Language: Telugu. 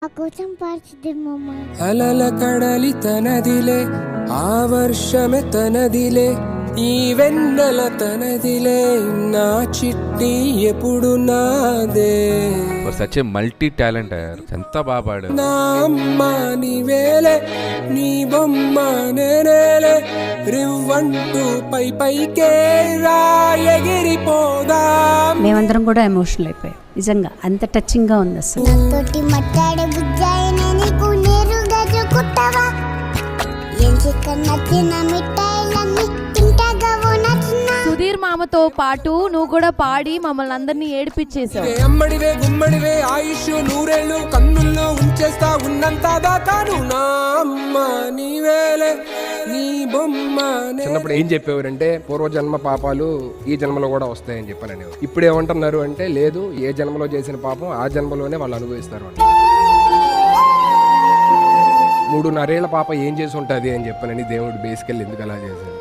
కోసం పార్చిదేమమ్మ అలల కడలి తనదిలే ఆ వర్షమే తనదిలే ఈ వెన్నెల తనదిలే నా చిట్టి ఎప్పుడు నాదే సచ్ మల్టీ టాలెంట్ ఎంత బాగా పాడు. నా అమ్మ నీవేలే నీ బొమ్మ నేనేలే రివ్వంటూ పై పైకే ఎగిరిపోదా. మేమందరం కూడా ఎమోషనల్ అయిపోయాం నిజంగా, అంత టచింగ్ గా ఉంది అసలు. నాతోటి మాట్లాడే బుజ్జాయిన నీకు నేరుగా చూకుతావా ఎంచిక నచ్చిన మిఠాయిలన్నీ తింటాగా నచ్చిన. సుధీర్ మామతో పాటు నువ్వు కూడా పాడి మమ్మల్ని అందరినీ ఏడిపించేసావు. అమ్మడివే గుమ్మడివే ఆయుష్ నూరేళ్ళు కన్నుల్లో ఉంచేస్తా ఉన్నంత దాకాను నా అమ్మ నీవేలే నీ బొమ్మ. చిన్నప్పుడు ఏం చెప్పేవారంటే పూర్వజన్మ పాపాలు ఈ జన్మలో కూడా వస్తాయని చెప్పాను. ఇప్పుడు ఏమంటున్నారు అంటే లేదు, ఏ జన్మలో చేసిన పాపం ఆ జన్మలోనే వాళ్ళు అనుభవిస్తారు అని. 3.5 ఏళ్ల పాప ఏం చేసి ఉంటుంది అని చెప్పానని దేవుడు బేసికల్ ఎందుకు అలా చేశారు.